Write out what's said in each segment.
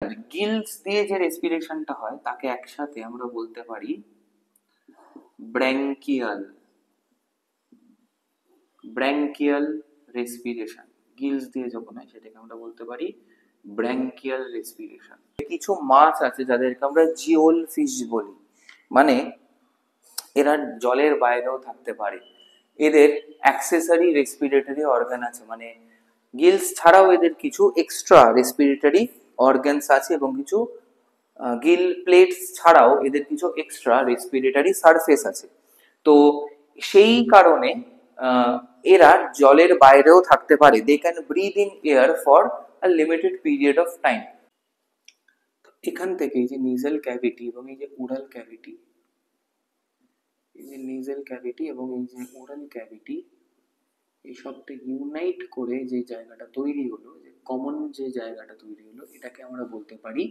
আর Giles দিয়ে যে রেসপিরেশনটা হয় তাকে একসাথে আমরা বলতে পারি ব্র্যাঙ্কিয়াল ব্র্যাঙ্কিয়াল রেসপিরেশন। গিলস দিয়ে যখন হয় সেটাকে আমরা বলতে পারি ব্র্যাঙ্কিয়াল রেসপিরেশন। কিছু মাছ আছে যাদেরকে আমরা জিওল ফিশ বলি, মানে এরা জলের বাইরেও থাকতে পারে, এদের অ্যাক্সেসরি রেসপিরেটরি অর্গান আছে, মানে গিলস ছাড়াও এদের কিছু এক্সট্রা রেসপিরেটরি অর্গানস আছে এবং কিছু গিল প্লেটস ছাড়াও এদের কিছু এক্সট্রা রেসপিরেটরি সারফেস আছে। তো সেই কারণে এরা জলের বাইরেও থাকতে পারে। They can breathe in air for a limited period of time. এখান থেকে এই যে নেজাল ক্যাভিটি এবং এই যে ওরাল ক্যাভিটি, এই যে নেজাল ক্যাভিটি এবং এই যে ওরাল ক্যাভিটি, এই সবটা ইউনাইট করে যে জায়গাটা তৈরি হলো, যে কমন যে জায়গাটা তৈরি হলো, এটাকে আমরা বলতে পারি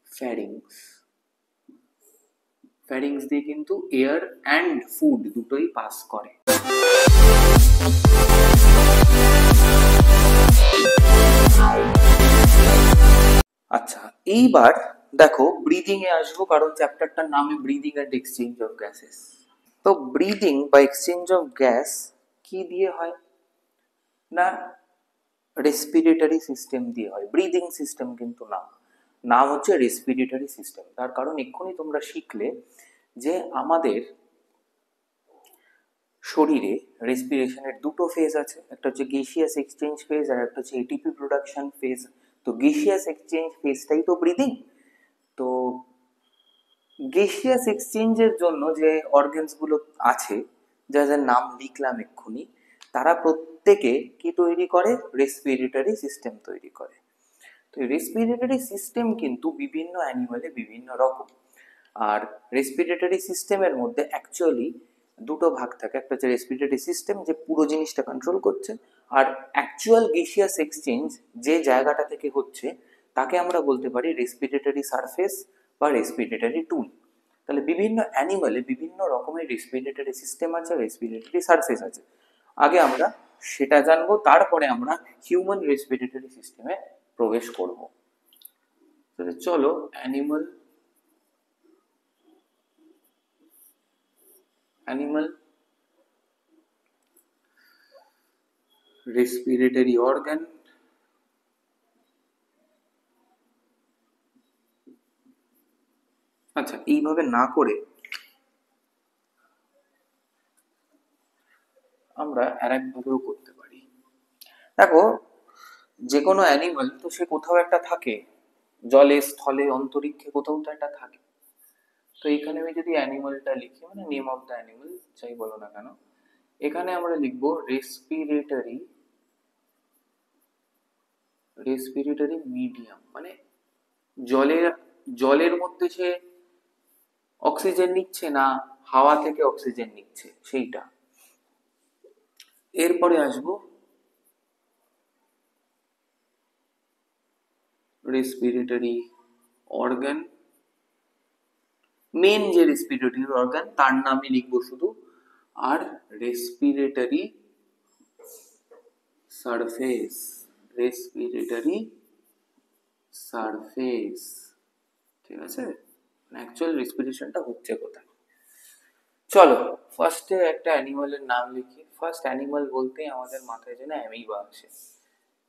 ফ্যারিংস। ফ্যারিংস দিয়ে কিন্তু এয়ার অ্যান্ড ফুড দুটোই পাস করে। আচ্ছা, এইবার দেখো ব্রিদিং এ আসবো, কারণ চ্যাপ্টারটার নামে breathing and exchange of gases. তো ব্রিদিং বা এক্সচেঞ্জ অফ গ্যাস কি দিয়ে হয় না, রেসপিরেটরি সিস্টেম দিয়ে হয়। ব্রিদিং সিস্টেম কিন্তু না, নাম হচ্ছে রেসপিরেটরি সিস্টেম। তার কারণ এক্ষুনি তোমরা শিখলে যে আমাদের শরীরে রেসপিরেশনের দুটো ফেজ আছে, একটা হচ্ছে গ্যাসিয়াস এক্সচেঞ্জ ফেজ আর একটা হচ্ছে এটিপি প্রোডাকশন ফেজ। তো গ্যাসিয়াস এক্সচেঞ্জ ফেজটাই তো ব্রিদিং। তো গ্যাসিয়াস এক্সচেঞ্জের জন্য যে অর্গানস গুলো আছে, যাদের নাম লিখলাম এক্ষুনি, তারা প্রত্যেকে কি তৈরি করে, রেসপিরেটরি সিস্টেম তৈরি করে। তো রেসপিরেটরি সিস্টেম কিন্তু বিভিন্ন অ্যানিমালে বিভিন্ন রকম। আর রেসপিরেটরি সিস্টেমের মধ্যে অ্যাকচুয়ালি দুটো ভাগ থাকে, একটা হচ্ছে রেসপিরেটরি সিস্টেম যে পুরো জিনিসটা কন্ট্রোল করছে, আর অ্যাকচুয়াল গ্যাসিয়াস এক্সচেঞ্জ যে জায়গাটা থেকে হচ্ছে তাকে আমরা বলতে পারি রেসপিরেটরি সারফেস বা রেসপিরেটরি টুল। তাহলে বিভিন্ন অ্যানিমালে বিভিন্ন রকমের রেসপিরেটরি সিস্টেম আছে, রেসপিরেটরি সারফেস আছে। আগে আমরা সেটা জানবো, তারপরে আমরা হিউম্যান রেসপিরেটরি সিস্টেমে প্রবেশ করব। তাহলে চলো অ্যানিমাল রেসপিরেটরি অর্গান। আচ্ছা, এইভাবে না করে আমরা আর একভাবেও করতে পারি। দেখো, যে কোনো অ্যানিমাল তো সে কোথাও একটা থাকে, জলে স্থলে অন্তরিক্ষে কোথাও তো একটা থাকে। তো এখানে আমি যদি অ্যানিমালটা লিখি, মানে নেম অফ দ্য অ্যানিমাল যাই বলো না কেন, এখানে আমরা লিখবো রেসপিরেটরি মিডিয়াম, মানে জলের জলের মধ্যে সে অক্সিজেন নিচ্ছে না হাওয়া থেকে অক্সিজেন নিচ্ছে সেইটা। এরপরে আসবো রেসপিরেটরি অর্গান। মেন যে রেসপিরেটরি অর্গান তার নামই লিখবো শুধু, আর রেসপিরেটরি সারফেস, রেসপিরেটরি সারফেস, ঠিক আছে। অ্যাকচুয়াল রেসপিরেশনটা হচ্ছে কোথায়। চলো ফার্স্টে একটা অ্যানিমালের নাম লিখি। ফার্স্ট অ্যানিমাল বলতেই আমাদের মাথায় যেন অ্যামিবা আসে।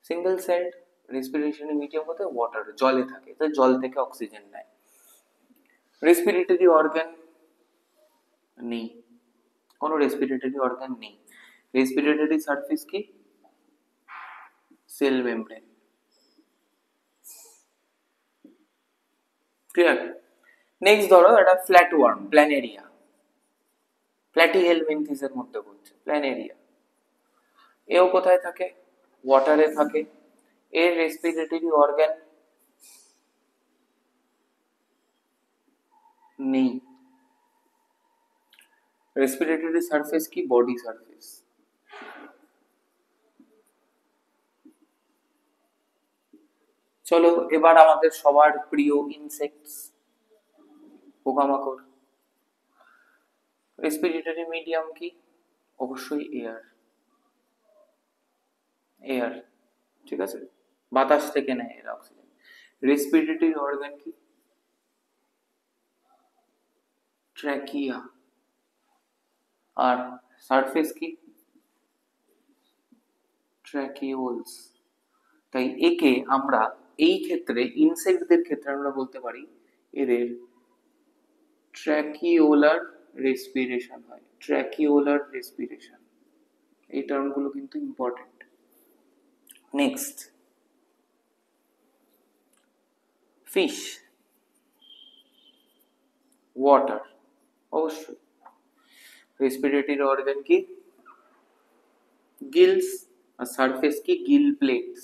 সিঙ্গেল সেলড রেসপিরেশন মিডিয়াম হতে ওয়াটার, জলে থাকে, তো জল থেকে অক্সিজেন নেয়। রেসপিরেটরি অর্গান নেই, কোনো রেসপিরেটরি অর্গান নেই। রেসপিরেটরি সারফেস কি, সেল মেমব্রেন। ক্লিয়ার? নেক্সট ধরো একটা ফ্ল্যাট ওয়ার্ম, প্ল্যানেরিয়া, প্ল্যাটি হেলমিনথিসের মধ্যে পড়ছে প্ল্যানেরিয়া। এও কোথায় থাকে, ওয়াটারে থাকে। এর রেসপিরেটরি অর্গান নেই। রেসপিরেটরি সারফেস কি, বডি সারফেস। চলো এবার আমাদের সবার প্রিয় ইনসেক্টস, পোকামাকড়। রেসপিরেটরি মিডিয়াম কি, অবশ্যই এয়ার, এয়ার, ঠিক আছে, বাতাস থেকে নেয় এর অক্সিজেন। রেসপিরেটরি অর্গান কি? ট্র্যাকিয়া। আর সারফেস কি? ট্র্যাকিওলস। তাই একে আমরা এই ক্ষেত্রে ইনসেক্টদের ক্ষেত্রে আমরা বলতে পারি এদের ট্র্যাকিওলার রেসপিরেশন হয়, ট্র্যাকিওলার রেসপিরেশন। এই টার্মগুলো কিন্তু ইম্পর্টেন্ট। নেক্সট, ফিশ, ওয়াটার, অবশ্যই। রেসপিরেটরি অর্গান কি? গিলস। আর সারফেস কি? Gill plates,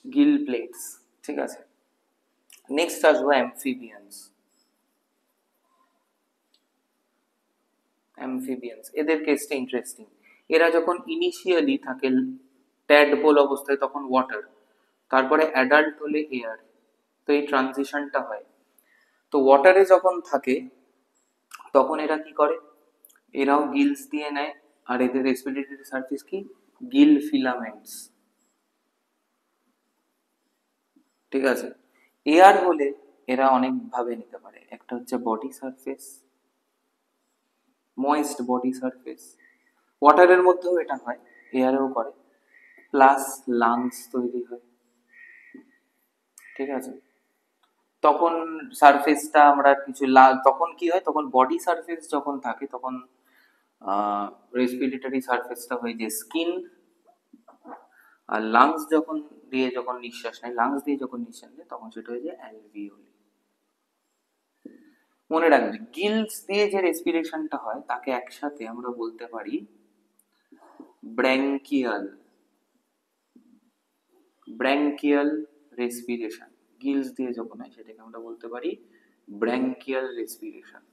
Gill plates. ঠিক আছে। নেক্সট আসবো অ্যামফিবিয়ান্স। অ্যামফিবিয়ান্স, এদের কেসটা ইন্টারেস্টিং। এরা যখন ইনিশিয়ালি থাকে ট্যাডপোল অবস্থায় তখন ওয়াটার, তারপরে অ্যাডাল্ট হলে এয়ার, তো এই ট্রানজিশনটা হয়। তো ওয়াটারে যখন থাকে তখন এরা কি করে? এরাও গিলস দিয়ে নেয়। আর এদের রেসপিরেটরি সারফেস কি? গিল ফিলামেন্টস। ঠিক আছে। এয়ার হলে এরা অনেক ভাবে নিতে পারে। একটা হচ্ছে body surface, moist body surface. ওয়াটারের মধ্যেও এটা হয়, এয়ারেও করে। প্লাস লাংস তৈরি হয়। ঠিক আছে। তখন সারফেসটা আমরা কিছু তখন কি হয়, তখন বডি সারফেস যখন থাকে তখন রেসপিরেটরি সারফেসটা হয়ে যায় স্কিন। আর লাংস যখন নিঃশ্বাস নেয়, লাংস দিয়ে যখন নিঃশ্বাস নেয় তখন সেটা হয়ে যায় অ্যালভিওলি। মনে রাখবে, গিলস দিয়ে যে রেসপিরেশনটা হয় তাকে একসাথে আমরা বলতে পারি ব্র্যাঙ্কিয়াল, ব্র্যাঙ্কিয়াল রেসপিরেশন। গিলস দিয়ে যখন হয় সেটাকে আমরা বলতে পারি ব্র্যাঙ্কিয়াল রেসপিরেশন।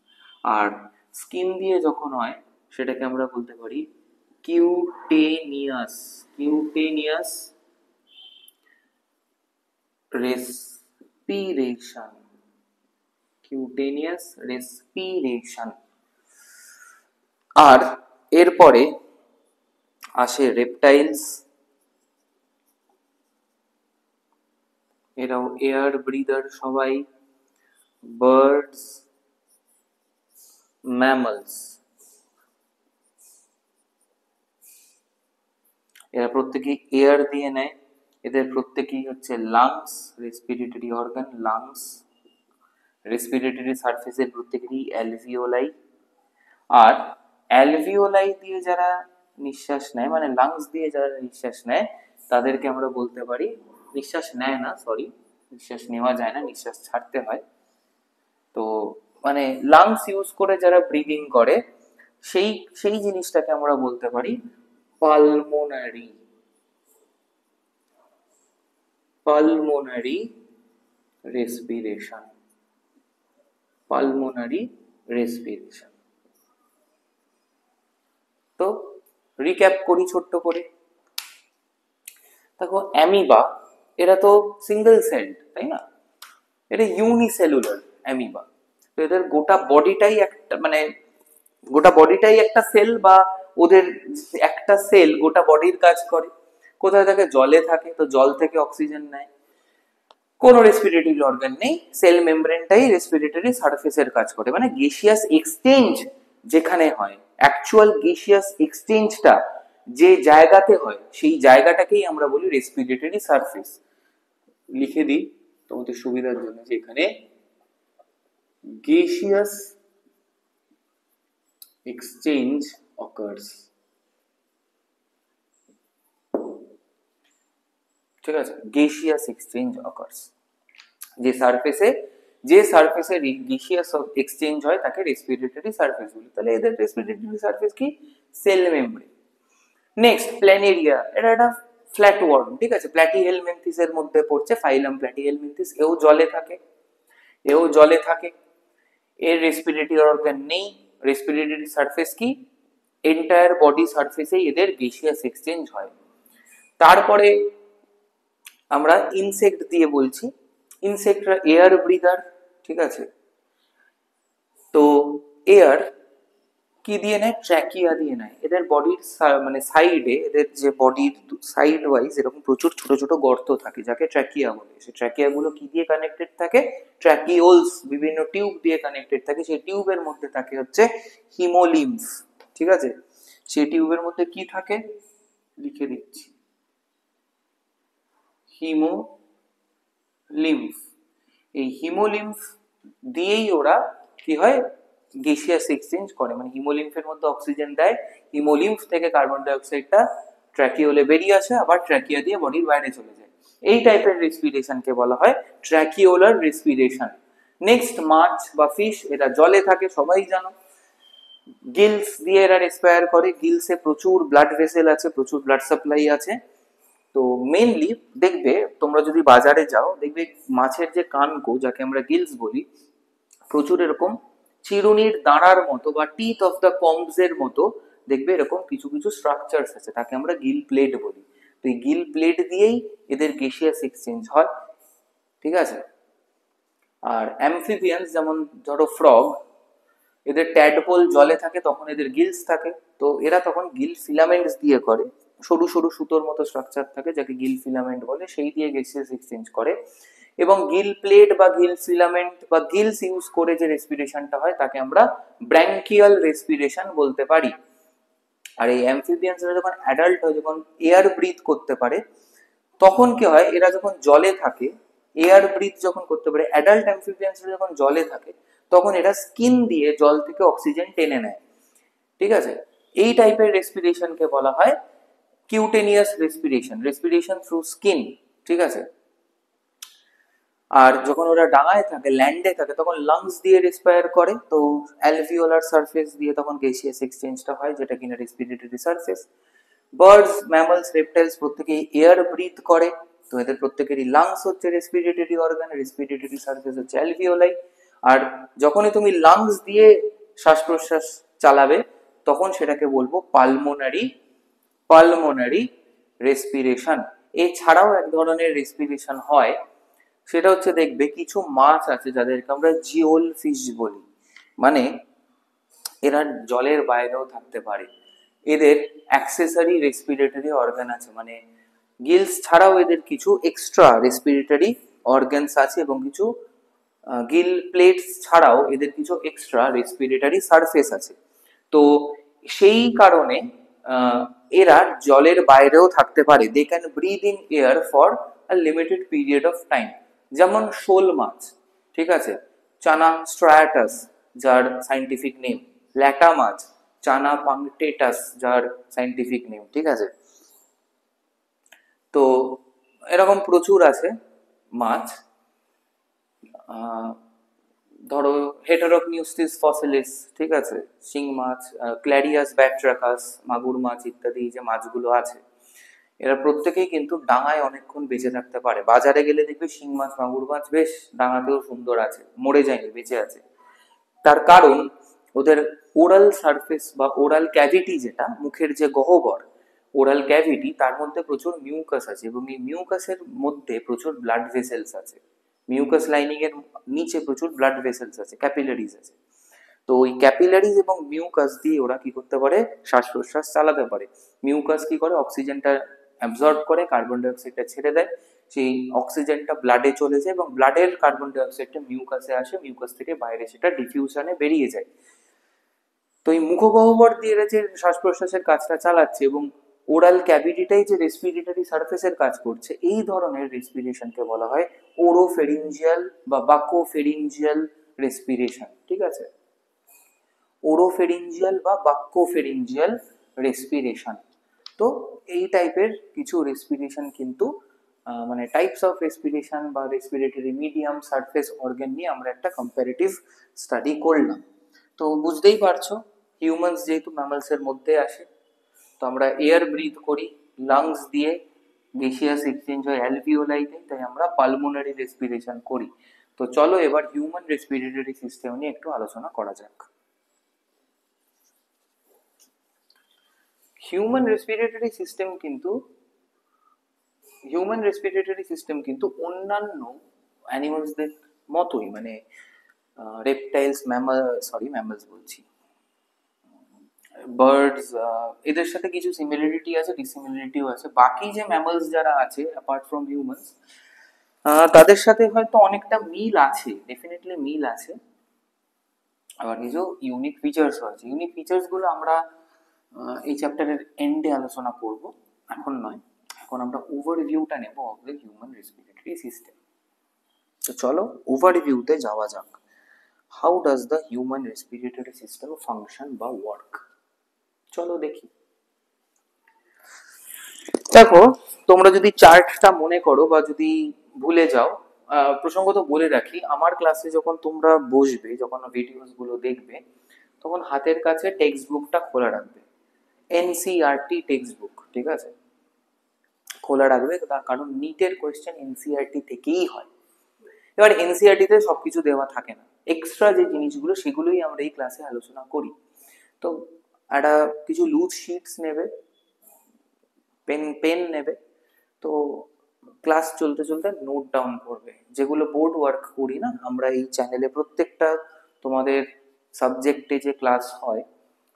আর স্কিন দিয়ে যখন হয় সেটাকে আমরা বলতে পারি cutaneous, cutaneous respiration, cutaneous respiration. আর এরপরে আসে রেপটাইলস। এরাও এয়ার ব্রিদার সবাই। বার্ডস, ম্যামলস, এরা প্রত্যেকেই এয়ার দিয়ে নেয়। এদের প্রত্যেকেই হচ্ছে lungs, respiratory organ lungs. Respiratory সারফেসের প্রত্যেকেরই অ্যালভিওলাই। আর অ্যালভিওলাই দিয়ে যারা নিঃশ্বাস নেয়, মানে লাংস দিয়ে যারা নিঃশ্বাস নেয়, তাদেরকে আমরা বলতে পারি, নিঃশ্বাস নেয় না, সরি, নিঃশ্বাস নেওয়া যায় না, নিঃশ্বাস ছাড়তে হয়। তো মানে লাংস ইউজ করে যারা ব্রিদিং করে সেই সেই জিনিসটাকে আমরা বলতে পারি pulmonary, pulmonary respiration, pulmonary respiration. তো রিক্যাপ করি ছোট্ট করে। দেখো, অ্যামিবা এরা তো সিঙ্গেল সেল, তাই না? এটা ইউনিসেলুলার অ্যামিবা। তো এদের গোটা বডিটাই একটা, মানে গোটা বডিটাই একটা সেল, বা ওদের একটা সেল গোটা বডির কাজ করে। কোথায় থাকে? জলে থাকে, তো জল থেকে অক্সিজেন নেয়। কোনো রেসপিরেটরি অর্গান নেই, সেল মেমব্রেনটাই রেসপিরেটরি সারফেসের কাজ করে। মানে গ্যাসিয়াস এক্সচেঞ্জ যেখানে হয়, অ্যাকচুয়াল গ্যাসিয়াস এক্সচেঞ্জটা যে জায়গাতে হয় সেই জায়গাটাকেই আমরা বলি রেসপিরেটরি সারফেস। লিখে দিই তোমাদের সুবিধার জন্য যে এখানে gaseous exchange occurs। ঠিক আছে, gaseous exchange occurs। যে সারফেসে gaseous এক্সচেঞ্জ হয় তাকে রেসপিরেটরি সারফেস বলি। তাহলে এদের রেসপিরেটরি সারফেস কি? Cell membrane. নেক্সট, প্ল্যানেরিয়া, এটা একটা ফ্ল্যাট ওয়ার্ম। ঠিক আছে, প্ল্যাটিহেলমিনথিস এর মধ্যে পড়ছে, ফাইলাম প্ল্যাটিহেলমিনথিস। এও জলে থাকে, এও জলে থাকে। এর রেসপিরেটরি অর্গান নেই। রেসপিরেটরি সারফেস কি? এন্টায়ার বডি সারফেসেই এদের গ্যাসিয়াস এক্সচেঞ্জ হয়। তারপরে আমরা ইনসেক্ট দিয়ে বলছি। ইনসেক্টরা এয়ার ব্রিদার। ঠিক আছে, তো এয়ার কি দিয়ে নেয়? ট্র্যাকিয়া দিয়ে নেয়। এদের বডির মানে সাইডে, এদের যে বডির সাইড ওয়াইজ এরকম প্রচুর ছোট ছোট গর্ত থাকে, যাকে ট্র্যাকিয়া বলে। সেই ট্র্যাকিয়া গুলো কি দিয়ে কানেক্টেড থাকে? ট্র্যাকিওলস, বিভিন্ন টিউব দিয়ে কানেক্টেড থাকে। সেই টিউবের মধ্যে থাকে হচ্ছে হিমোলিম্ফ, ঠিক আছে? সেই টিউবের মধ্যে কি থাকে লিখে দিচ্ছি, হিমোলিম্ফ। এই হিমোলিম্ফ দিয়েই ওরা কি হয়? গ্যাসিয়াস এক্সচেঞ্জ করে। মানে হিমোলিম্ফের মধ্যে অক্সিজেন দেয়, হিমোলিম্ফ থেকে কার্বন ডাই অক্সাইডটা ট্র্যাকিওলে বেরিয়ে আসে, আবার ট্র্যাকিয়া দিয়ে বডির বাইরে চলে যায়। এই টাইপের রেসপিরেশনকে বলা হয় ট্র্যাকিওলার রেসপিরেশন। নেক্সট, মাছ বা ফিশ, এরা জলে থাকে, সবাই জানো। গিলস দিয়ে এরা রেসপায়ার করে। গিলসে প্রচুর ব্লাড ভেসেল আছে, প্রচুর ব্লাড সাপ্লাই আছে। তো মেনলি দেখবে, তোমরা যদি বাজারে যাও দেখবে মাছের যে কানকো, যাকে আমরা গিলস বলি, প্রচুর এরকম চিরুনির দাঁড়ার মতো বা টিথ অফ দ্য কম্বস এর মতো দেখবে এরকম কিছু কিছু স্ট্রাকচারস আছে, তাকে আমরা গিল প্লেট বলি। তো এই গিল প্লেট দিয়েই এদের গ্যাসিয়াস এক্সচেঞ্জ হয়, ঠিক আছে? আর অ্যামফিবিয়ান্স, যেমন ধরো ফ্রগ, এদের ট্যাডপোল জলে থাকে, তখন এদের গিলস থাকে। তো এরা তখন গিল ফিলামেন্টস দিয়ে করে, সরু সরু সুতোর মতো স্ট্রাকচার থাকে, যাকে গিল ফিলামেন্ট বলে, সেই দিয়ে গ্যাসিয়াস এক্সচেঞ্জ করে। এবং গিল প্লেট বা গিল ফিলামেন্ট বা গিলস ইউজ করে যে রেসপিরেশনটা হয় তাকে আমরা ব্র্যাঙ্কিয়াল রেসপিরেশন বলতে পারি। আর এই অ্যামফিবিয়ান্সরা যখন অ্যাডাল্ট হয়, যখন এয়ার ব্রিথ করতে পারে, তখন কি হয়? এরা যখন জলে থাকে, এয়ার ব্রিথ যখন করতে পারে, অ্যাডাল্ট অ্যামফিবিয়ান্সরা যখন জলে থাকে, তখন এরা স্কিন দিয়ে জল থেকে অক্সিজেন টেনে নেয়, ঠিক আছে? এই টাইপের রেসপিরেশনকে বলা হয় cutaneous respiration, respiration through skin, ঠিক আছে? আর যখন ওরা ডাঙায় থাকে, ল্যান্ডে থাকে, তখন লাংস দিয়ে রেসপায়ার করে। তো অ্যালভিওলার সারফেস দিয়ে তখন গ্যাসিয়াস এক্সচেঞ্জটা হয়, যেটা কিনা respiratory surface. Birds, mammals, reptiles প্রত্যেকেই এয়ার ব্রিথ করে। তো এদের প্রত্যেকেরই লাংস হচ্ছে রেসপিরেটরি অর্গান, রেসপিরেটরি সারফেস হচ্ছে অ্যালভিওলাই। আর যখনই তুমি লাংস দিয়ে শ্বাস প্রশ্বাস চালাবে, তখন সেটাকে বলবো পালমোনারি রেসপিরেশন। এছাড়াও এক ধরনের রেসপিরেশন হয়, সেটা হচ্ছে দেখবে কিছু মাছ আছে যাদেরকে আমরা জিওল ফিশ বলি। মানে এরা জলের বাইরেও থাকতে পারে। এদের অ্যাক্সেসরি রেসপিরেটরি অর্গান আছে, মানে গিলস ছাড়াও এদের কিছু এক্সট্রা রেসপিরেটরি অর্গানস আছে, এবং কিছু গিল প্লেটস ছাড়াও এদের কিছু এক্সট্রা রেসপিরেটরি সারফেস আছে। তো সেই কারণে এরা জলের বাইরেও থাকতে পারে। They can breathe in air for a limited period of time. যেমন শোল মাছ, ঠিক আছে, চানা স্ট্রাটাস, যার সাইন্টিফিক নেম। ল্যাটা মাছ, চানা পাংটেটাস, যার সাইন্টিফিক নেম, ঠিক আছে? তো এরকম প্রচুর আছে মাছ। ধরো হেটারোকনিউস্টিস ফসিলিস, ঠিক আছে, শিং মাছ, ক্ল্যারিয়াস ব্যাট্রাকাস, মাগুর মাছ ইত্যাদি যে মাছগুলো আছে, এরা প্রত্যেকেই কিন্তু ডাঙায় অনেকক্ষণ বেঁচে থাকতে পারে। বাজারে গেলে দেখবে শিং মাছ, মাগুর মাছ বেশ ডাঙাতেও সুন্দর আছে, মরে যায়নি, বেঁচে আছে। তার কারণ ওদের ওরাল সারফেস বা ওরাল ক্যাভিটি, যেটা মুখের যে গহ্বর, ওরাল ক্যাভিটি, তার মধ্যে প্রচুর মিউকাস আছে, এবং এই মিউকাসের মধ্যে প্রচুর ব্লাড ভেসেলস আছে। মিউকাস লাইনিং এর নিচে প্রচুর ব্লাড ভেসেলস আছে, ক্যাপিলারিজ আছে। তো ওই ক্যাপিলারিজ এবং মিউকাস দিয়ে ওরা কি করতে পারে? শ্বাস প্রশ্বাস চালাতে পারে। মিউকাস কি করে? অক্সিজেনটা অ্যাবজর্ব করে, কার্বন ডাই অক্সাইডটা ছেড়ে দেয়। সেই অক্সিজেনটা ব্লাডে চলে যায়, এবং ব্লাডের কার্বন ডাই অক্সাইডটা মিউকাসে আসে, মিউকাস থেকে বাইরে সেটা ডিফিউশনে বেরিয়ে যায়। তো এই মুখগহ্বর দিয়ে এরা যে শ্বাস প্রশ্বাসের কাজটা চালাচ্ছে, এবং ওরাল ক্যাভিটিটাই যে রেসপিরেটরি সারফেসের কাজ করছে, এই ধরনের রেসপিরেশনকে বলা হয় ওরোফেরিঞ্জিয়াল বা বাকোফেরিঞ্জিয়াল রেসপিরেশন, ঠিক আছে? ওরোফেরিঞ্জিয়াল বা বাক্যোফেরিঞ্জিয়াল রেসপিরেশন। তো এই টাইপের কিছু রেসপিরেশন কিন্তু মানে টাইপস অফ রেসপিরেশন বা রেসপিরেটরি মিডিয়াম, সারফেস অর্গান নিয়ে আমরা একটা কম্পারেটিভ স্টাডি করলাম। তো বুঝতেই পারছো, হিউম্যানস যেহেতু ম্যামালস এর মধ্যে আসে, তো আমরা এয়ার ব্রিথ করি, লাংস দিয়ে গ্যাসিয়াস এক্সচেঞ্জ হয় অ্যালভিওলাইতে, তাই আমরা পালমোনারি রেসপিরেশন করি। তো চলো এবার হিউম্যান রেসপিরেটরি সিস্টেম নিয়ে একটু আলোচনা করা যাক। হিউম্যান রেসপিরেটরি সিস্টেম কিন্তু অন্যান্য অ্যানিমালসদের মতোই, মানে রেপটাইলস, ম্যামলস বলছি, বার্ডস, এদের সাথে কিছু সিমিলারিটি আছে, ডিসিমিলারিটিও আছে। বাকি যে ম্যামলস যারা আছে অ্যাপার্ট ফ্রম হিউম্যানস, তাদের সাথে হয়তো অনেকটা মিল আছে, ডেফিনেটলি মিল আছে। আবার কিছু ইউনিক ফিচার্সও আছে। ইউনিক ফিচার্স গুলো আমরা এই চ্যাপ্টারের এন্ডে আলোচনা করব, এখন নয়। এখন আমরা ওভারভিউটা নেব of the human respiratory system. তো চলো ওভারভিউতে যাওয়া যাক। How does the human respiratory system function বা ওয়ার্ক? চলো দেখি। দেখো, তোমরা যদি চার্টটা মনে করো বা যদি ভুলে যাও, প্রসঙ্গত বলে রাখি, আমার ক্লাসে যখন তোমরা বসবে, যখন ভিডিওস গুলো দেখবে, তখন হাতের কাছে টেক্সট বুকটা খোলা রাখবে, এনসিইআরটি টেক্সট বুক, ঠিক আছে? খোলা রাখবে, তার কারণ নিটের কোয়েশ্চেন এনসিইআরটি থেকেই হয়। এবার এনসিইআরটি তে সবকিছু দেওয়া থাকে না, এক্সট্রা যে জিনিসগুলো সেগুলোই আমরা এই ক্লাসে আলোচনা করি। তো একটা কিছু লুজ শিটস নেবে, পেন নেবে, তো ক্লাস চলতে চলতে নোট ডাউন করবে। যেগুলো বোর্ড ওয়ার্ক করি না আমরা এই চ্যানেলে, প্রত্যেকটা তোমাদের সাবজেক্টে যে ক্লাস হয়,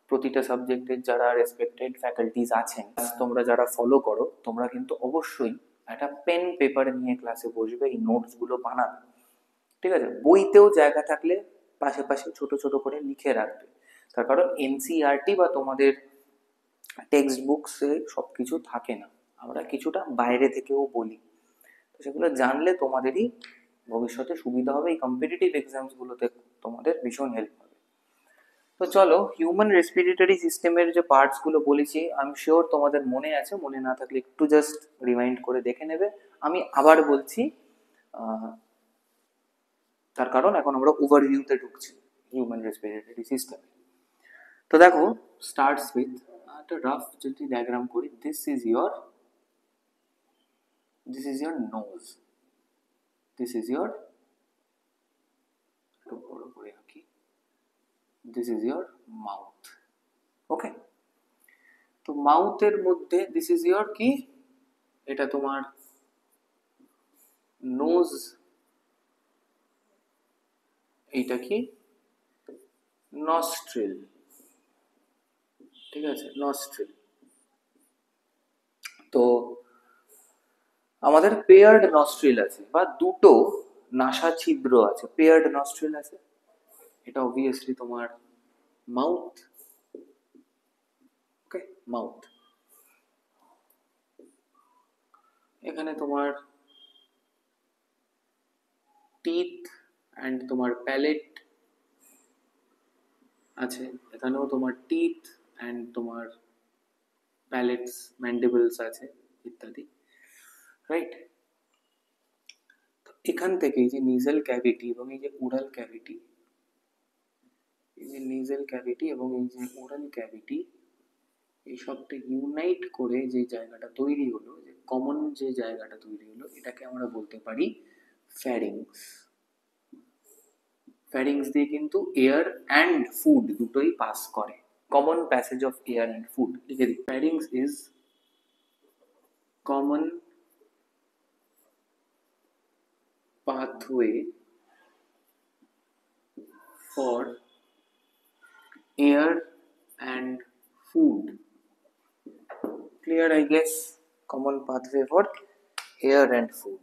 প্রতিটা সাবজেক্টের যারা রেসপেক্টেড ফ্যাকাল্টিজ আছেন, তোমরা যারা ফলো করো, তোমরা কিন্তু অবশ্যই একটা পেন পেপার নিয়ে ক্লাসে বসবে, এই নোটস গুলো বানাবে, ঠিক আছে? বইতেও জায়গা থাকলে পাশে পাশে ছোট ছোট করে লিখে রাখবে, তার কারণ এনসিইআরটি বা তোমাদের টেক্সট বুকসে সবকিছু থাকে না, আমরা কিছুটা বাইরে থেকেও বলি। তো সেগুলো জানলে তোমাদেরই ভবিষ্যতে সুবিধা হবে, এই কম্পিটিটিভ এক্সামস গুলোতে তোমাদের ভীষণ হেল্প হবে। তো চলো, হিউম্যান রেসপিরেটরি সিস্টেমের যে পার্টস গুলো বলেছি, আমি শিওর তোমাদের মনে আছে, মনে না থাকলে একটু জাস্ট রিমাইন্ড করে দেখে নেবে। আমি আবার বলছি, তার কারণ এখন আমরা ওভারভিউতে ঢুকছি হিউম্যান রেসপিরেটরি সিস্টেম। তো দেখো, স্টার্টস উইথ একটা রাফ যদি ডায়াগ্রাম করি, this is your nose, this is your, একটু বড় করে আঁকি, this is your mouth, ওকে? তো মাউথের মধ্যে this is your কি, এটা তোমার নোজ, এইটা কি, নস্ট্রিল, ঠিক আছে? নস্ট্রিল। তো আমাদের পেয়ার্ড নস্ট্রিল আছে, বা দুটো নাসা ছিদ্র আছে, পেয়ার্ড নস্ট্রিল আছে। এটা অবভিয়াসলি তোমার মাউথ, ওকে? মাউথ। এখানে তোমার টিথ অ্যান্ড তোমার প্যালেট আছে, এখানেও তোমার টিথ অ্যান্ড তোমার প্যালেটস, ম্যান্ডিবলস আছে, ইত্যাদি, রাইট? এখান থেকে এই যে নিজেল ক্যাভিটি এবং এই যে ওরাল ক্যাভিটি, এই যে নিজেল ক্যাভিটি এবং এই যে ওরাল ক্যাভিটি, এই সবটা ইউনাইট করে যে জায়গাটা তৈরি হলো, যে কমন যে জায়গাটা তৈরি হলো, এটাকে আমরা বলতে পারি ফ্যারিংস। ফ্যারিংস দিয়ে কিন্তু এয়ার অ্যান্ড ফুড দুটোই পাস করে, common passage of air and food, লিখে দিই। ফ্যারিংস is common pathway for air and food. Clear, I guess? Common pathway for air and food.